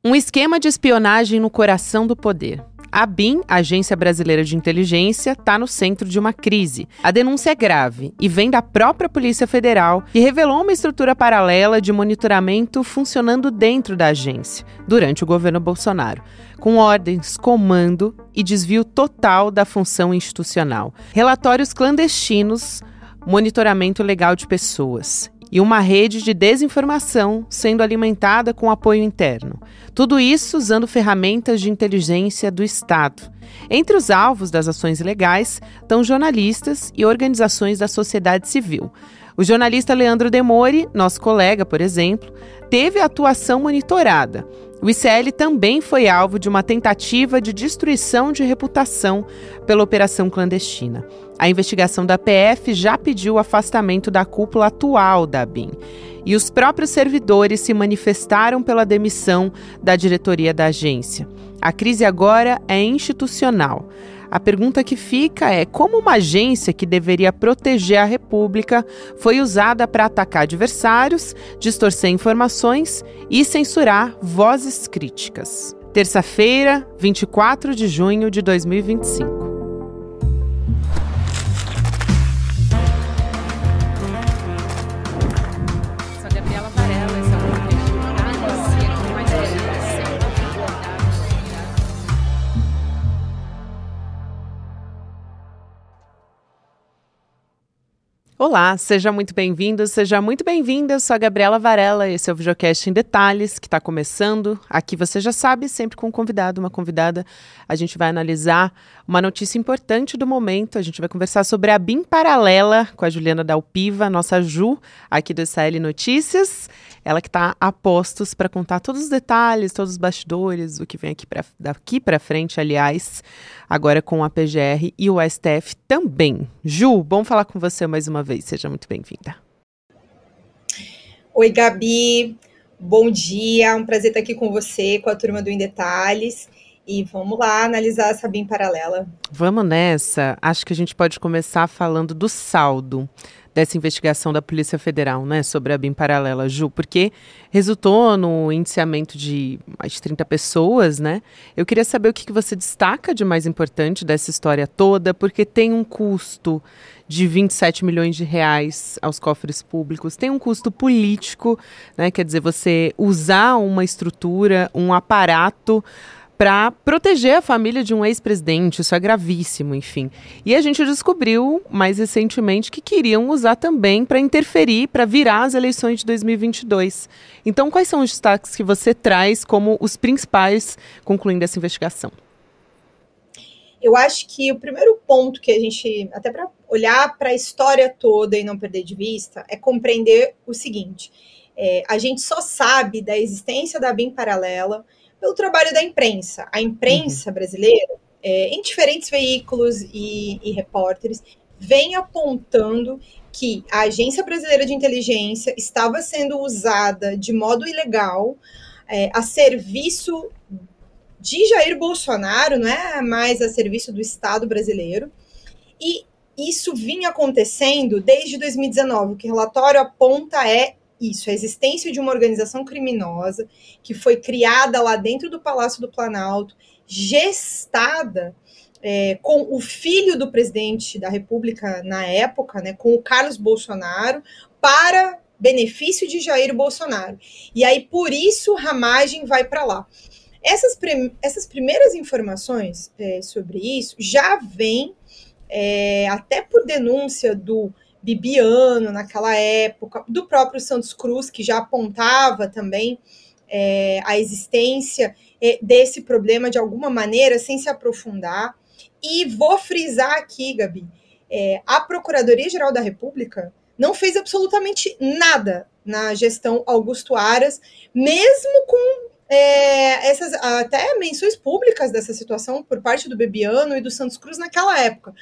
Um esquema de espionagem no coração do poder. A ABIN, Agência Brasileira de Inteligência, está no centro de uma crise. A denúncia é grave e vem da própria Polícia Federal, que revelou uma estrutura paralela de monitoramento funcionando dentro da agência, durante o governo Bolsonaro, com ordens, comando e desvio total da função institucional. Relatórios clandestinos, monitoramento legal de pessoas e uma rede de desinformação sendo alimentada com apoio interno. Tudo isso usando ferramentas de inteligência do Estado. Entre os alvos das ações ilegais estão jornalistas e organizações da sociedade civil. O jornalista Leandro Demore, nosso colega, por exemplo, teve a atuação monitorada. O ICL também foi alvo de uma tentativa de destruição de reputação pela operação clandestina. A investigação da PF já pediu o afastamento da cúpula atual da ABIN. E os próprios servidores se manifestaram pela demissão da diretoria da agência. A crise agora é institucional. A pergunta que fica é como uma agência que deveria proteger a República foi usada para atacar adversários, distorcer informações e censurar vozes críticas. Terça-feira, 24 de junho de 2025. Olá, seja muito bem-vindo, seja muito bem-vinda. Eu sou a Gabriela Varela, esse é o Videocast em Detalhes, que está começando. Aqui você já sabe, sempre com um convidado, uma convidada. A gente vai analisar uma notícia importante do momento. A gente vai conversar sobre a ABIN paralela com a Juliana Dalpiva, nossa Ju, aqui do ICL Notícias. Ela que está a postos para contar todos os detalhes, todos os bastidores, o que vem daqui para frente, aliás, agora com a PGR e o STF também. Ju, bom falar com você mais uma vez, seja muito bem-vinda. Oi, Gabi, bom dia, um prazer estar aqui com você, com a turma do Em Detalhes, e vamos lá analisar essa ABIN paralela. Vamos nessa, acho que a gente pode começar falando do saldo dessa investigação da Polícia Federal, né, sobre a ABIN paralela, Ju, porque resultou no indiciamento de mais de 30 pessoas, né? Eu queria saber o que você destaca de mais importante dessa história toda, porque tem um custo de 27 milhões de reais aos cofres públicos, tem um custo político, né? Quer dizer, você usar uma estrutura, um aparato para proteger a família de um ex-presidente, isso é gravíssimo, enfim. E a gente descobriu, mais recentemente, que queriam usar também para interferir, para virar as eleições de 2022. Então, quais são os destaques que você traz como os principais, concluindo essa investigação? Eu acho que o primeiro ponto que a gente, até para olhar para a história toda e não perder de vista, é compreender o seguinte, a gente só sabe da existência da ABIN paralela pelo trabalho da imprensa. A imprensa brasileira, em diferentes veículos e repórteres, vem apontando que a Agência Brasileira de Inteligência estava sendo usada de modo ilegal a serviço de Jair Bolsonaro, não é mais a serviço do Estado brasileiro, e isso vinha acontecendo desde 2019. O que o relatório aponta isso, a existência de uma organização criminosa que foi criada lá dentro do Palácio do Planalto, gestada com o filho do presidente da República na época, né, com o Carlos Bolsonaro, para benefício de Jair Bolsonaro. E aí, por isso, Ramagem vai para lá. Essas primeiras informações sobre isso já vêm até por denúncia do Bibiano, naquela época, do próprio Santos Cruz, que já apontava também a existência desse problema de alguma maneira, sem se aprofundar. E vou frisar aqui, Gabi, a Procuradoria-Geral da República não fez absolutamente nada na gestão Augusto Aras, mesmo com essas até menções públicas dessa situação por parte do Bibiano e do Santos Cruz naquela época.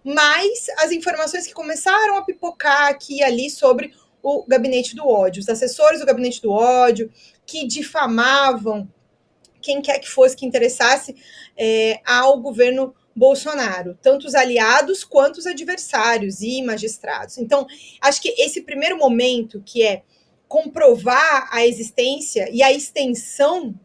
Mas as informações que começaram a pipocar aqui e ali sobre o gabinete do ódio, os assessores do gabinete do ódio, que difamavam quem quer que fosse que interessasse ao governo Bolsonaro, tanto os aliados quanto os adversários e magistrados. Então, acho que esse primeiro momento, que é comprovar a existência e a extensão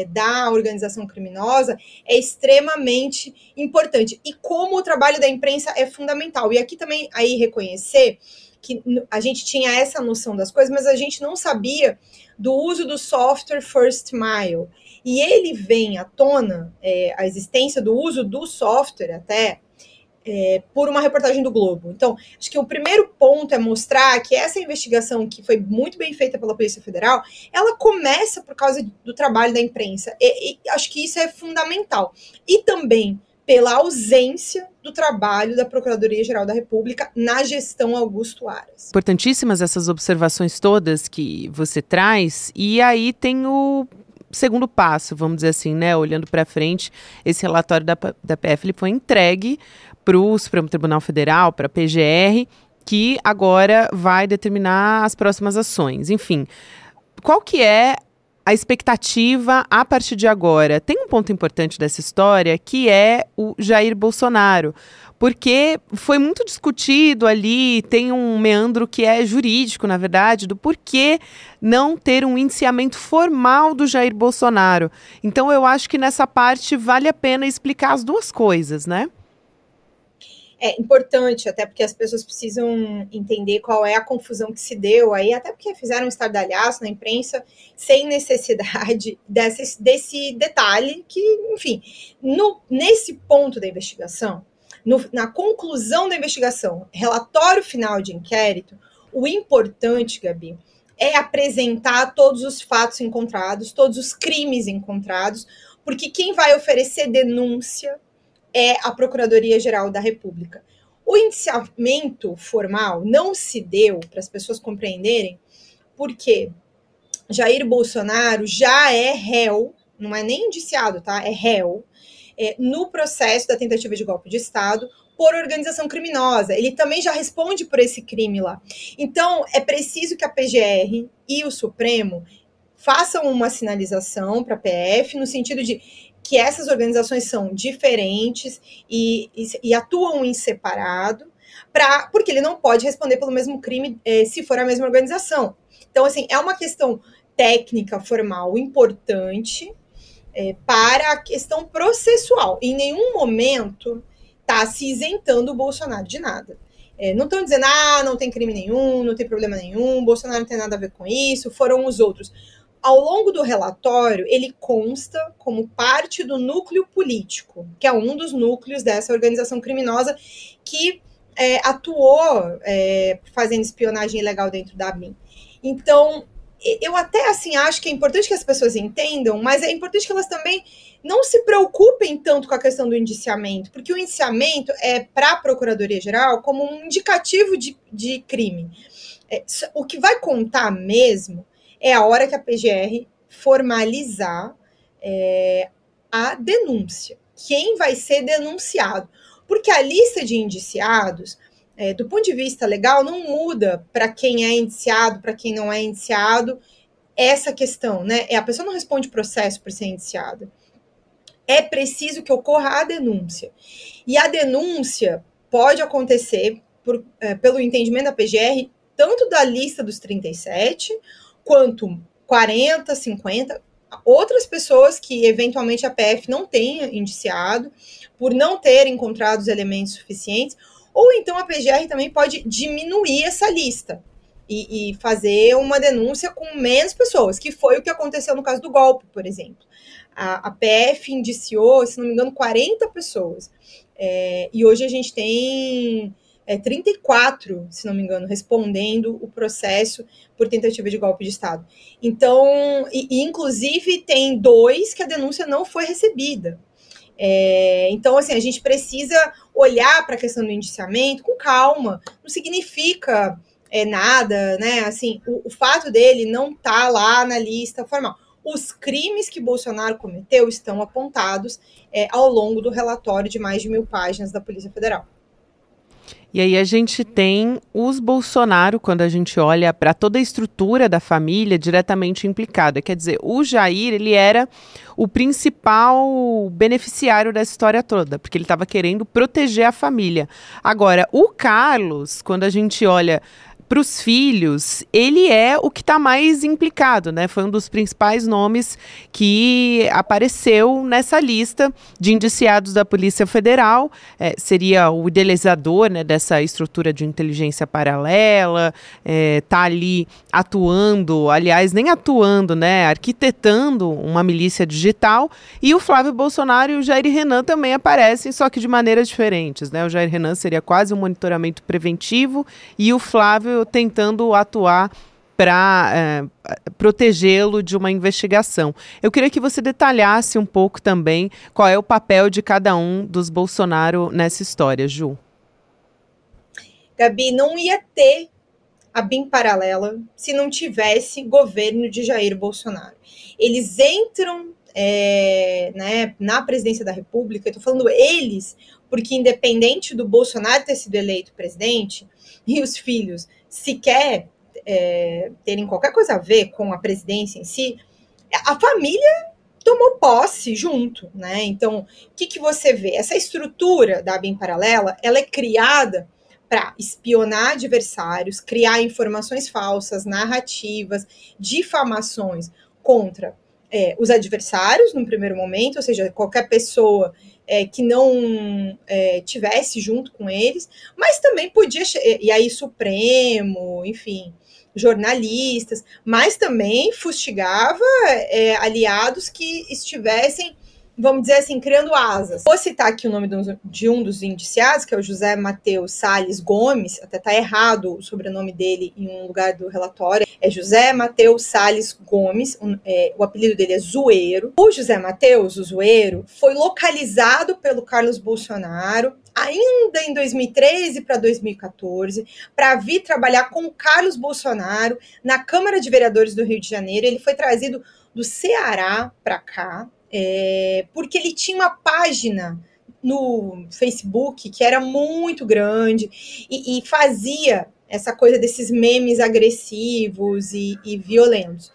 da organização criminosa é extremamente importante. E como o trabalho da imprensa é fundamental. E aqui também aí reconhecer que a gente tinha essa noção das coisas, mas a gente não sabia do uso do software First Mile. E ele vem à tona, a existência do uso do software até, por uma reportagem do Globo. Então, acho que o primeiro ponto é mostrar que essa investigação, que foi muito bem feita pela Polícia Federal, ela começa por causa do trabalho da imprensa. E acho que isso é fundamental. E também pela ausência do trabalho da Procuradoria-Geral da República na gestão Augusto Aras. Importantíssimas essas observações todas que você traz, e aí tem o segundo passo, vamos dizer assim, né? Olhando para frente, esse relatório da PF ele foi entregue para o Supremo Tribunal Federal, para a PGR, que agora vai determinar as próximas ações. Enfim, qual que é a expectativa a partir de agora? Tem um ponto importante dessa história, que é o Jair Bolsonaro, porque foi muito discutido ali, tem um meandro que é jurídico, na verdade, do porquê não ter um indiciamento formal do Jair Bolsonaro. Então, eu acho que nessa parte vale a pena explicar as duas coisas, né? É importante, até porque as pessoas precisam entender qual é a confusão que se deu aí, até porque fizeram um estardalhaço na imprensa sem necessidade desse detalhe que, enfim, nesse ponto da investigação, na conclusão da investigação, relatório final de inquérito, o importante, Gabi, é apresentar todos os fatos encontrados, todos os crimes encontrados, porque quem vai oferecer denúncia é a Procuradoria-Geral da República. O indiciamento formal não se deu, para as pessoas compreenderem, porque Jair Bolsonaro já é réu, não é nem indiciado, tá? É réu, no processo da tentativa de golpe de Estado por organização criminosa. Ele também já responde por esse crime lá. Então, é preciso que a PGR e o Supremo façam uma sinalização para a PF, no sentido de que essas organizações são diferentes e atuam em separado, porque ele não pode responder pelo mesmo crime se for a mesma organização. Então, assim, é uma questão técnica, formal, importante para a questão processual. Em nenhum momento está se isentando o Bolsonaro de nada. Não estão dizendo, não tem crime nenhum, não tem problema nenhum, Bolsonaro não tem nada a ver com isso, foram os outros. Ao longo do relatório, ele consta como parte do núcleo político, que é um dos núcleos dessa organização criminosa que atuou fazendo espionagem ilegal dentro da ABIN. Então, eu até assim acho que é importante que as pessoas entendam, mas é importante que elas também não se preocupem tanto com a questão do indiciamento, porque o indiciamento é para a Procuradoria-Geral como um indicativo de crime. O que vai contar mesmo é a hora que a PGR formalizar a denúncia. Quem vai ser denunciado? Porque a lista de indiciados, do ponto de vista legal, não muda para quem é indiciado, para quem não é indiciado, essa questão, né? A pessoa não responde processo por ser indiciada. É preciso que ocorra a denúncia. E a denúncia pode acontecer, pelo entendimento da PGR, tanto da lista dos 37, quanto 40, 50, outras pessoas que eventualmente a PF não tenha indiciado, por não ter encontrado os elementos suficientes, ou então a PGR também pode diminuir essa lista e fazer uma denúncia com menos pessoas, que foi o que aconteceu no caso do golpe, por exemplo. A PF indiciou, se não me engano, 40 pessoas. E hoje a gente tem 34, se não me engano, respondendo o processo por tentativa de golpe de Estado. Então, inclusive, tem 2 que a denúncia não foi recebida. Então, assim, a gente precisa olhar para a questão do indiciamento com calma. Não significa nada, né? Assim, o fato dele não estar lá na lista formal. Os crimes que Bolsonaro cometeu estão apontados ao longo do relatório de mais de 1.000 páginas da Polícia Federal. E aí a gente tem os Bolsonaro, quando a gente olha para toda a estrutura da família diretamente implicada. Quer dizer, o Jair, ele era o principal beneficiário dessa história toda, porque ele estava querendo proteger a família. Agora, o Carlos, quando a gente olha para os filhos, ele é o que está mais implicado, né? Foi um dos principais nomes que apareceu nessa lista de indiciados da Polícia Federal. Seria o idealizador, né, dessa estrutura de inteligência paralela, tá ali atuando, aliás, nem atuando, né? Arquitetando uma milícia digital. E o Flávio Bolsonaro e o Jair Renan também aparecem, só que de maneiras diferentes, né? O Jair Renan seria quase um monitoramento preventivo e o Flávio tentando atuar para protegê-lo de uma investigação. Eu queria que você detalhasse um pouco também qual é o papel de cada um dos Bolsonaro nessa história, Ju. Gabi, não ia ter a BIM paralela se não tivesse governo de Jair Bolsonaro. Eles entram né, na presidência da República, eu estou falando eles, porque independente do Bolsonaro ter sido eleito presidente e os filhos sequer terem qualquer coisa a ver com a presidência em si, a família tomou posse junto, né? Então, o que você vê? Essa estrutura da BIM paralela, ela é criada para espionar adversários, criar informações falsas, narrativas, difamações contra os adversários no primeiro momento, ou seja, qualquer pessoa que não tivesse junto com eles, mas também podia, e aí Supremo, enfim, jornalistas, mas também fustigava aliados que estivessem, vamos dizer assim, criando asas. Vou citar aqui o nome de um dos indiciados, que é o José Matheus Salles Gomes, até está errado o sobrenome dele em um lugar do relatório, é José Matheus Salles Gomes, o apelido dele é Zoeiro. O José Matheus, o Zoeiro, foi localizado pelo Carlos Bolsonaro ainda em 2013 para 2014, para vir trabalhar com o Carlos Bolsonaro na Câmara de Vereadores do Rio de Janeiro. Ele foi trazido do Ceará para cá, porque ele tinha uma página no Facebook que era muito grande e fazia essa coisa desses memes agressivos e violentos.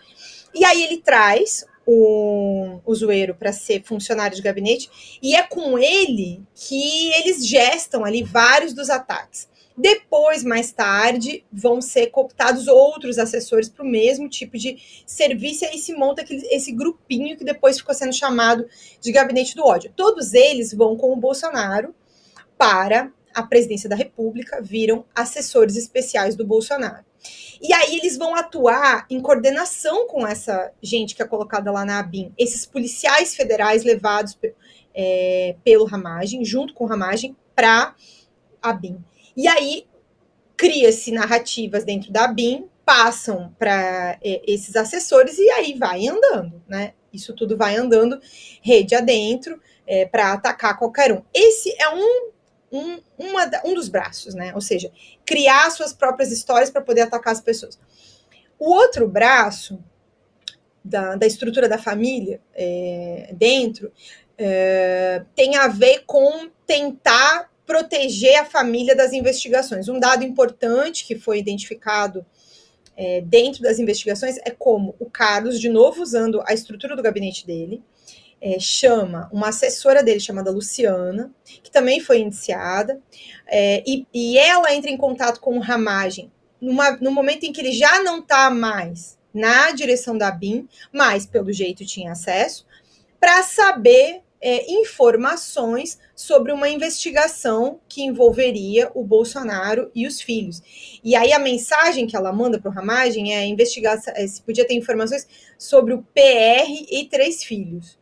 E aí ele traz o Zoeiro para ser funcionário de gabinete, e é com ele que eles gestam ali vários dos ataques. Depois, mais tarde, vão ser cooptados outros assessores para o mesmo tipo de serviço, e aí se monta esse grupinho que depois ficou sendo chamado de Gabinete do Ódio. Todos eles vão com o Bolsonaro para a presidência da República, viram assessores especiais do Bolsonaro. E aí eles vão atuar em coordenação com essa gente que é colocada lá na ABIN, esses policiais federais levados pelo Ramagem, junto com o Ramagem, para a ABIN. E aí cria-se narrativas dentro da ABIN, passam para esses assessores e aí vai andando, né? Isso tudo vai andando rede adentro para atacar qualquer um. Esse é um dos braços, né? Ou seja, criar suas próprias histórias para poder atacar as pessoas. O outro braço da estrutura da família dentro tem a ver com tentar proteger a família das investigações. Um dado importante que foi identificado dentro das investigações é como o Carlos, de novo usando a estrutura do gabinete dele, chama uma assessora dele chamada Luciana, que também foi indiciada, e ela entra em contato com o Ramagem no momento em que ele já não está mais na direção da BIM, mas pelo jeito tinha acesso, para saber informações sobre uma investigação que envolveria o Bolsonaro e os filhos. E aí a mensagem que ela manda para o Ramagem é investigar se podia ter informações sobre o PR e 3 filhos.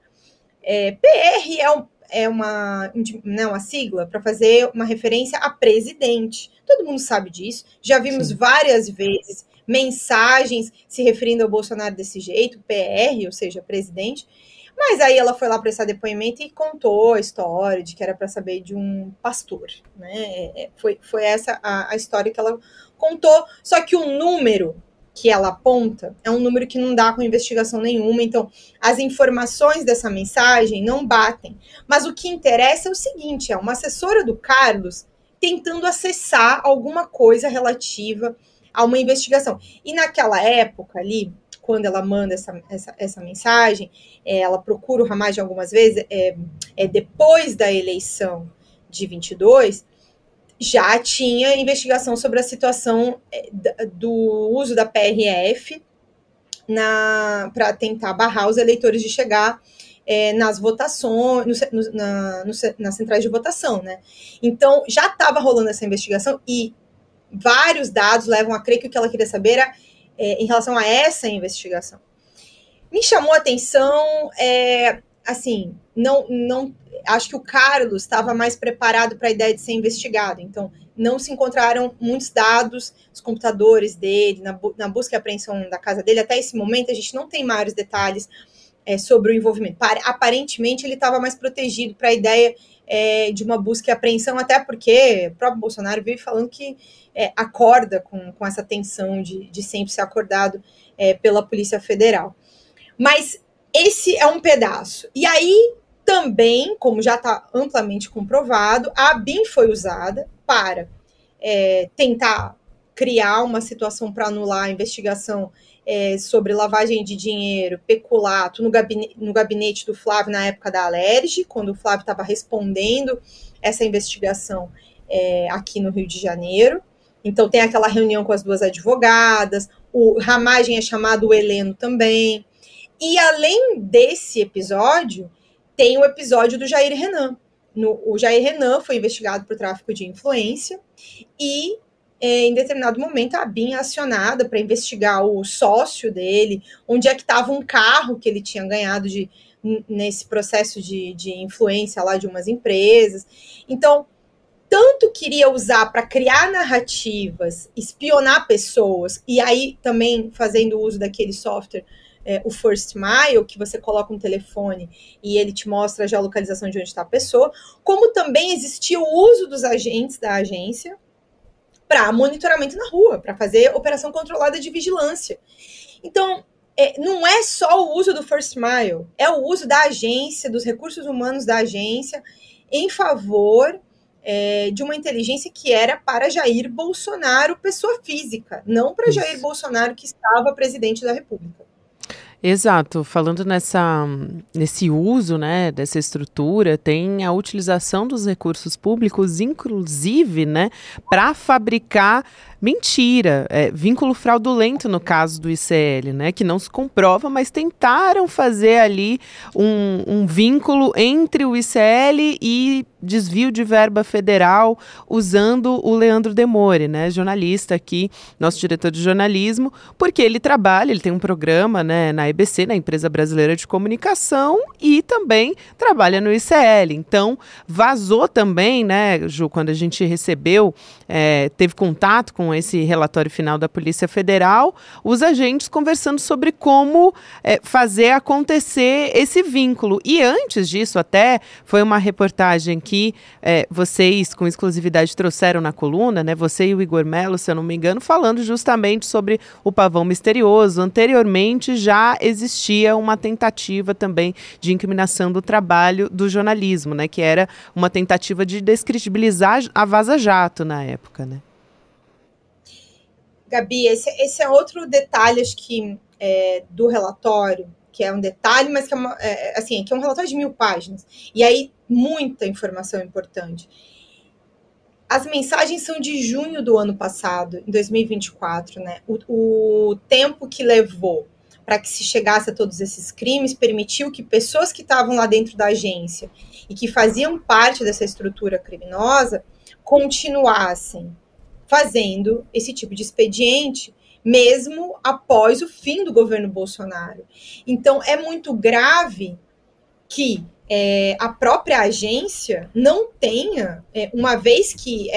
PR é uma sigla para fazer uma referência a presidente. Todo mundo sabe disso. Já vimos várias vezes mensagens se referindo ao Bolsonaro desse jeito, PR, ou seja, presidente. Mas aí ela foi lá prestar depoimento e contou a história de que era para saber de um pastor, né? Foi essa a história que ela contou, só que o número que ela aponta é um número que não dá com investigação nenhuma, então as informações dessa mensagem não batem. Mas o que interessa é o seguinte, é uma assessora do Carlos tentando acessar alguma coisa relativa a uma investigação. E naquela época ali, quando ela manda essa mensagem, ela procura o Ramagem algumas vezes, depois da eleição de 22, já tinha investigação sobre a situação do uso da PRF para tentar barrar os eleitores de chegar nas votações, nas centrais de votação, né? Então, já estava rolando essa investigação e vários dados levam a crer que o que ela queria saber era em relação a essa investigação. Me chamou a atenção, assim, não acho que o Carlos estava mais preparado para a ideia de ser investigado, então não se encontraram muitos dados, os computadores dele, na busca e apreensão da casa dele, até esse momento a gente não tem maiores detalhes sobre o envolvimento. Aparentemente ele estava mais protegido para a ideia de uma busca e apreensão, até porque o próprio Bolsonaro veio falando que acorda com essa tensão de sempre ser acordado pela Polícia Federal. Mas esse é um pedaço. E aí, também, como já está amplamente comprovado, a ABIN foi usada para tentar criar uma situação para anular a investigação sobre lavagem de dinheiro, peculato, no gabinete do Flávio na época da Alerj, quando o Flávio estava respondendo essa investigação aqui no Rio de Janeiro. Então, tem aquela reunião com as duas advogadas, o Ramagem é chamado o Heleno também. E além desse episódio, tem o episódio do Jair Renan. O Jair Renan foi investigado por tráfico de influência e, em determinado momento, a ABIN é acionada para investigar o sócio dele, onde é que estava um carro que ele tinha ganhado nesse processo de influência lá de umas empresas. Então, tanto queria usar para criar narrativas, espionar pessoas, e aí também fazendo uso daquele software, o First Mile, que você coloca um telefone e ele te mostra já a localização de onde está a pessoa, como também existia o uso dos agentes da agência para monitoramento na rua, para fazer operação controlada de vigilância. Então, não é só o uso do First Mile, é o uso da agência, dos recursos humanos da agência, em favor de uma inteligência que era para Jair Bolsonaro, pessoa física, não para Jair Bolsonaro, que estava presidente da República. Exato, falando nesse uso, né, dessa estrutura, tem a utilização dos recursos públicos, inclusive, né, para fabricar mentira, vínculo fraudulento no caso do ICL, né, que não se comprova, mas tentaram fazer ali um vínculo entre o ICL e desvio de verba federal usando o Leandro Demore, né, jornalista aqui, nosso diretor de jornalismo, porque ele tem um programa, né, na EBC, na Empresa Brasileira de Comunicação, e também trabalha no ICL. Então, vazou também, né, Ju, quando a gente recebeu, teve contato com esse relatório final da Polícia Federal, os agentes conversando sobre como fazer acontecer esse vínculo. E antes disso, até, foi uma reportagem que vocês, com exclusividade, trouxeram na coluna, né? Você e o Igor Mello, se eu não me engano, falando justamente sobre o pavão misterioso. Anteriormente, já existia uma tentativa também de incriminação do trabalho do jornalismo, né? Que era uma tentativa de descredibilizar a Vaza Jato na época, né? Gabi, esse é outro detalhe, acho que do relatório, que é um detalhe, mas que que é um relatório de 1000 páginas. E aí, muita informação importante. As mensagens são de junho do ano passado, em 2024, né? O tempo que levou para que se chegasse a todos esses crimes permitiu que pessoas que estavam lá dentro da agência e que faziam parte dessa estrutura criminosa continuassem fazendo esse tipo de expediente, mesmo após o fim do governo Bolsonaro. Então, é muito grave que a própria agência não tenha, uma vez que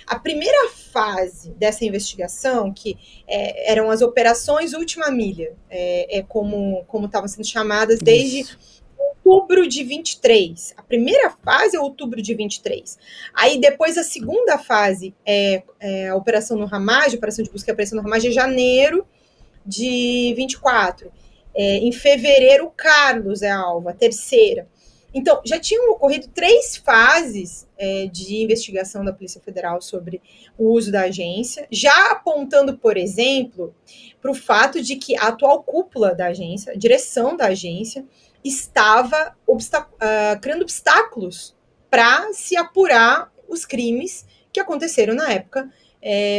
a primeira fase dessa investigação, que eram as operações Última Milha, como estavam sendo chamadas desde outubro de 23. A primeira fase é outubro de 23. Aí depois a segunda fase a operação no Ramagem, a operação de busca e apreensão no Ramagem, é janeiro de 24. Em fevereiro o Carlos é alvo, a terceira. Então, já tinham ocorrido 3 fases de investigação da Polícia Federal sobre o uso da agência, já apontando, por exemplo, para o fato de que a atual cúpula da agência, a direção da agência, estava criando obstáculos para se apurar os crimes que aconteceram na época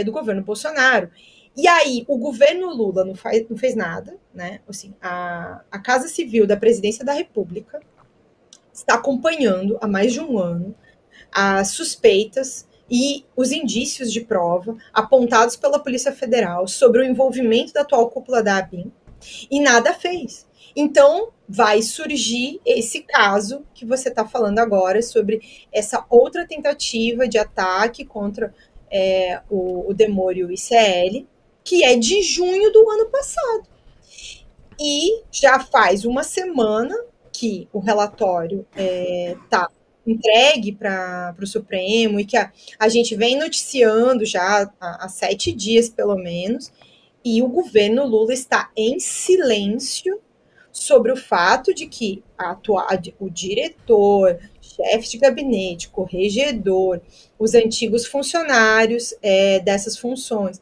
do governo Bolsonaro. E aí, o governo Lula não fez nada, né? Assim, a Casa Civil da Presidência da República está acompanhando há mais de um ano as suspeitas e os indícios de prova apontados pela Polícia Federal sobre o envolvimento da atual cúpula da ABIN, e nada fez. Então, vai surgir esse caso que você está falando agora, sobre essa outra tentativa de ataque contra o Demore e o ICL, que é de junho do ano passado. E já faz uma semana que o relatório está entregue para o Supremo, e que a gente vem noticiando já há 7 dias, pelo menos, e o governo Lula está em silêncio sobre o fato de que o diretor, chefe de gabinete, corregedor, os antigos funcionários dessas funções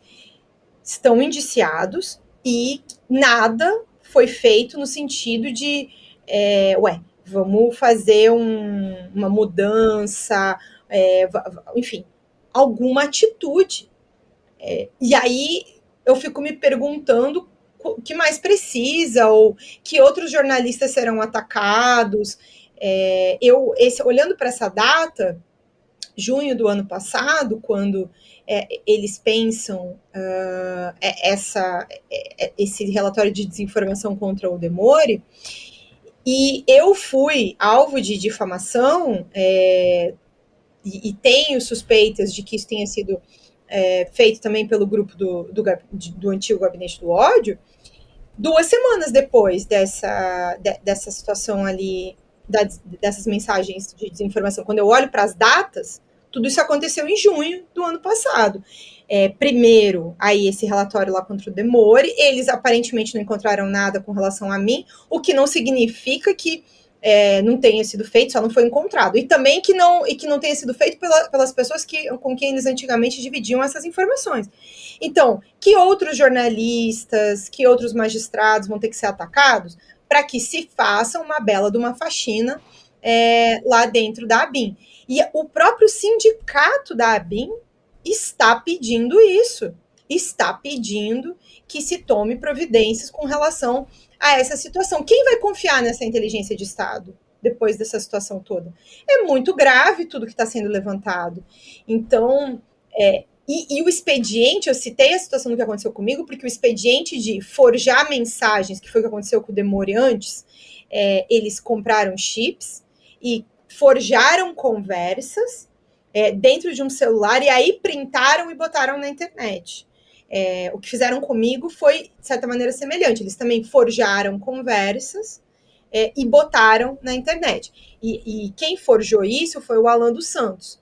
estão indiciados, e nada foi feito no sentido de vamos fazer uma mudança, enfim, alguma atitude. E aí eu fico me perguntando o que mais precisa, ou que outros jornalistas serão atacados. Olhando para essa data, junho do ano passado, quando eles pensam esse relatório de desinformação contra o Demore, e eu fui alvo de difamação, e tenho suspeitas de que isso tenha sido feito também pelo grupo do antigo Gabinete do Ódio, 2 semanas depois dessa situação ali, dessas mensagens de desinformação. Quando eu olho para as datas, tudo isso aconteceu em junho do ano passado. Primeiro, aí esse relatório lá contra o Demore, eles aparentemente não encontraram nada com relação a mim, o que não significa que não tenha sido feito, só não foi encontrado. E também que não tenha sido feito pelas pessoas com quem eles antigamente dividiam essas informações. Então, que outros jornalistas, que outros magistrados vão ter que ser atacados para que se faça uma bela de uma faxina lá dentro da ABIN. E o próprio sindicato da ABIN está pedindo isso, está pedindo que se tome providências com relação a essa situação. Quem vai confiar nessa inteligência de Estado depois dessa situação toda? É muito grave tudo que está sendo levantado. Então, e o expediente, eu citei a situação do que aconteceu comigo, porque o expediente de forjar mensagens, que foi o que aconteceu com o Demore antes, eles compraram chips e forjaram conversas dentro de um celular, e aí printaram e botaram na internet. O que fizeram comigo foi, de certa maneira, semelhante. Eles também forjaram conversas e botaram na internet. E quem forjou isso foi o Alan dos Santos,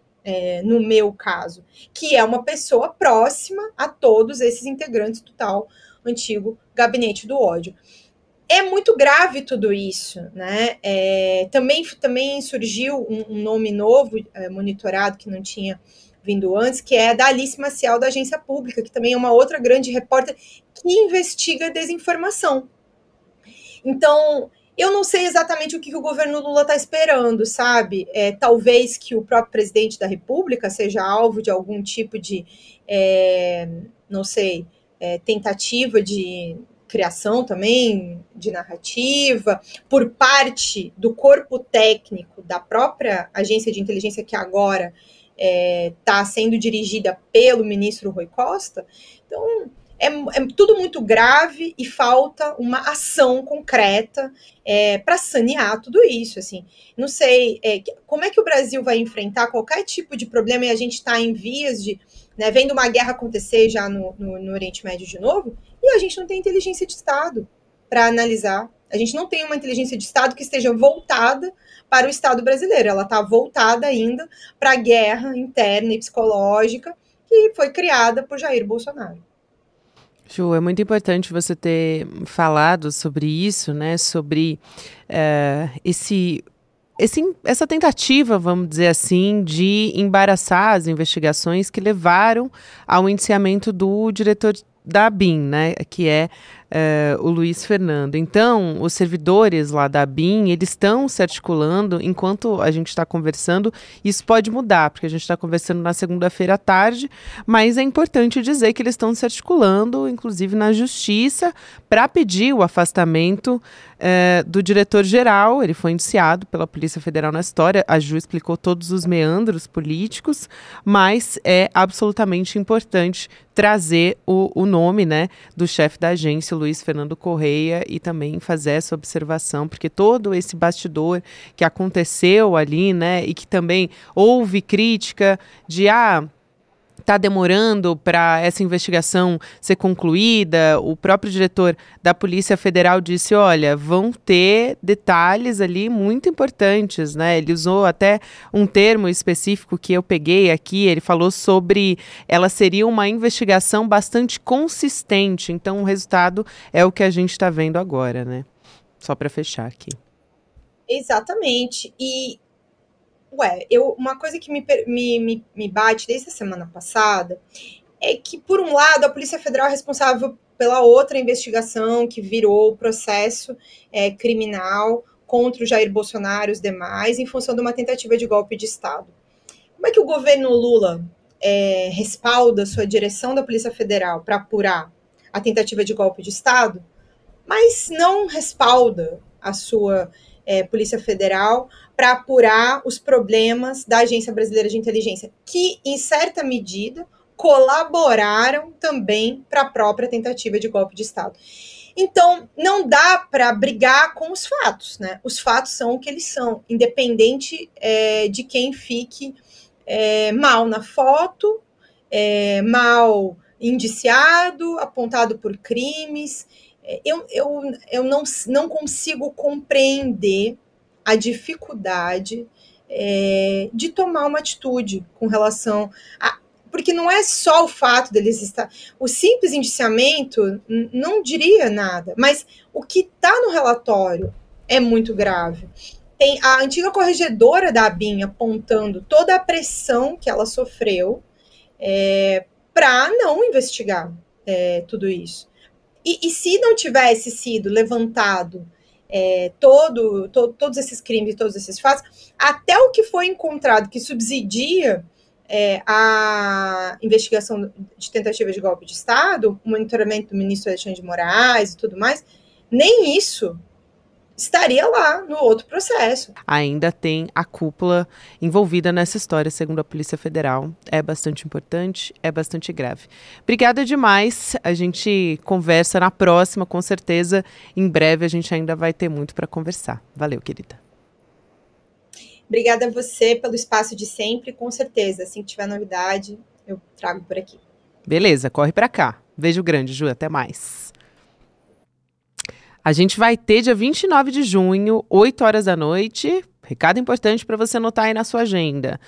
no meu caso, que é uma pessoa próxima a todos esses integrantes do tal antigo Gabinete do Ódio. É muito grave tudo isso, né? Também surgiu um nome novo, monitorado, que não tinha vindo antes, que é da Alice Maciel, da Agência Pública, que também é uma outra grande repórter que investiga desinformação. Então, eu não sei exatamente o que o governo Lula está esperando, sabe? Talvez que o próprio presidente da República seja alvo de algum tipo de, não sei, tentativa de criação também, de narrativa, por parte do corpo técnico da própria agência de inteligência, que agora está sendo dirigida pelo ministro Rui Costa. Então, é tudo muito grave e falta uma ação concreta para sanear tudo isso. Assim. Não sei como é que o Brasil vai enfrentar qualquer tipo de problema, e a gente está em vias de, vendo uma guerra acontecer já no Oriente Médio de novo, e a gente não tem inteligência de Estado para analisar. A gente não tem uma inteligência de Estado que esteja voltada para o Estado brasileiro. Ela está voltada ainda para a guerra interna e psicológica que foi criada por Jair Bolsonaro. Ju, é muito importante você ter falado sobre isso, né? Sobre essa tentativa, vamos dizer assim, de embaraçar as investigações que levaram ao indiciamento do diretor da ABIN, né? Que é o Luiz Fernando. Então, os servidores lá da ABIN, eles estão se articulando enquanto a gente está conversando. Isso pode mudar, porque a gente está conversando na segunda-feira à tarde, mas é importante dizer que eles estão se articulando, inclusive na Justiça, para pedir o afastamento do diretor-geral. Ele foi indiciado pela Polícia Federal na história. A Ju explicou todos os meandros políticos, mas é absolutamente importante trazer o nome, né, do chefe da agência, Luiz Fernando Correia, e também fazer essa observação, porque todo esse bastidor que aconteceu ali, né, e que também houve crítica de está demorando para essa investigação ser concluída. O próprio diretor da Polícia Federal disse, olha, vão ter detalhes ali muito importantes, né? Ele usou até um termo específico que eu peguei aqui, ele falou sobre ela seria uma investigação bastante consistente, então o resultado é o que a gente está vendo agora, né? Só para fechar aqui. Exatamente, uma coisa que me bate desde a semana passada é que, por um lado, a Polícia Federal é responsável pela outra investigação que virou o processo criminal contra o Jair Bolsonaro e os demais, em função de uma tentativa de golpe de Estado. Como é que o governo Lula respalda sua direção da Polícia Federal para apurar a tentativa de golpe de Estado, mas não respalda a sua Polícia Federal para apurar os problemas da Agência Brasileira de Inteligência, que, em certa medida, colaboraram também para a própria tentativa de golpe de Estado. Então, não dá para brigar com os fatos, né? Os fatos são o que eles são, independente de quem fique mal na foto, mal indiciado, apontado por crimes. Eu não consigo compreender a dificuldade de tomar uma atitude com relação a... Porque não é só o fato deles estar... O simples indiciamento não diria nada, mas o que está no relatório é muito grave. Tem a antiga corregedora da ABIN apontando toda a pressão que ela sofreu para não investigar tudo isso. E se não tivesse sido levantado todos esses crimes e todos esses fatos, até o que foi encontrado que subsidia a investigação de tentativa de golpe de Estado, o monitoramento do ministro Alexandre de Moraes e tudo mais, nem isso estaria lá no outro processo. Ainda tem a cúpula envolvida nessa história, segundo a Polícia Federal. É bastante importante, é bastante grave. Obrigada demais. A gente conversa na próxima, com certeza. Em breve a gente ainda vai ter muito para conversar. Valeu, querida. Obrigada a você pelo espaço de sempre. Com certeza, assim que tiver novidade, eu trago por aqui. Beleza, corre para cá. Beijo grande, Ju. Até mais. A gente vai ter dia 29 de junho, 8 horas da noite. Recado importante para você anotar aí na sua agenda.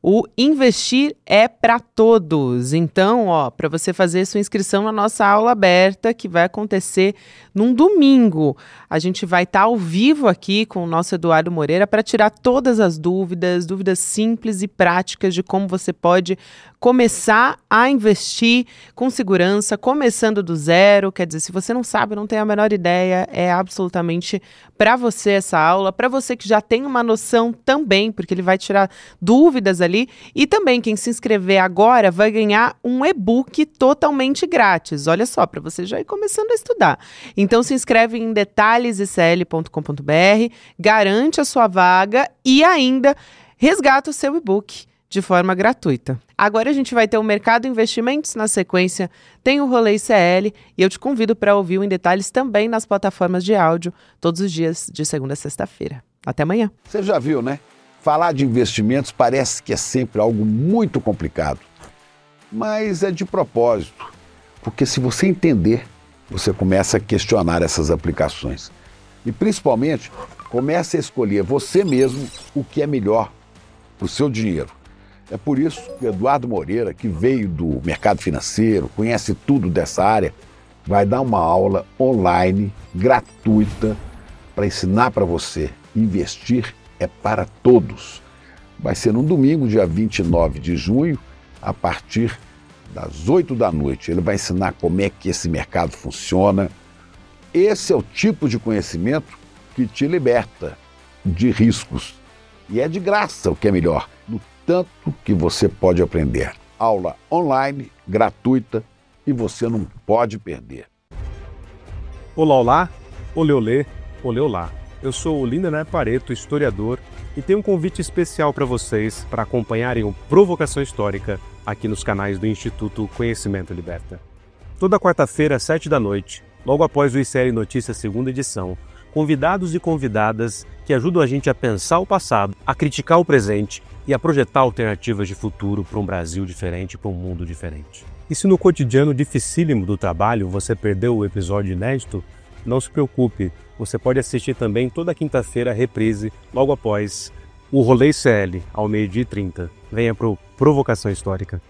O Investir é para Todos. Então, para você fazer sua inscrição na nossa aula aberta, que vai acontecer num domingo. A gente vai estar ao vivo aqui com o nosso Eduardo Moreira para tirar todas as dúvidas simples e práticas de como você pode começar a investir com segurança, começando do zero. Quer dizer, se você não sabe, não tem a menor ideia, é absolutamente para você essa aula, para você que já tem uma noção também, porque ele vai tirar dúvidas ali. E também quem se inscrever agora vai ganhar um e-book totalmente grátis. Olha só, para você já ir começando a estudar. Então se inscreve em detalhesicl.com.br, garante a sua vaga e ainda resgata o seu e-book de forma gratuita. Agora a gente vai ter o Mercado Investimentos, na sequência tem o Rolê ICL e eu te convido para ouvir o Em Detalhes também nas plataformas de áudio, todos os dias de segunda a sexta-feira. Até amanhã. Você já viu, né? Falar de investimentos parece que é sempre algo muito complicado, mas é de propósito, porque se você entender, você começa a questionar essas aplicações e principalmente começa a escolher você mesmo o que é melhor para o seu dinheiro. É por isso que o Eduardo Moreira, que veio do mercado financeiro, conhece tudo dessa área, vai dar uma aula online gratuita para ensinar para você. Investir é para todos. Vai ser no domingo, dia 29 de junho, a partir das 8 da noite. Ele vai ensinar como é que esse mercado funciona, Esse é o tipo de conhecimento que te liberta de riscos. E é de graça, o que é melhor, no tanto que você pode aprender. Aula online, gratuita, e você não pode perder. Olá, olá, olê, olê, olê, olá. Eu sou o Lindener Pareto, historiador, e tenho um convite especial para vocês para acompanharem o Provocação Histórica aqui nos canais do Instituto Conhecimento Liberta. Toda quarta-feira, às 7h, logo após o ICL Notícias segunda edição, convidados e convidadas que ajudam a gente a pensar o passado, a criticar o presente e a projetar alternativas de futuro para um Brasil diferente, para um mundo diferente. E se no cotidiano dificílimo do trabalho você perdeu o episódio inédito, não se preocupe, você pode assistir também toda quinta-feira a reprise, logo após o Rolê ICL, ao 12h30. Venha para o Provocação Histórica.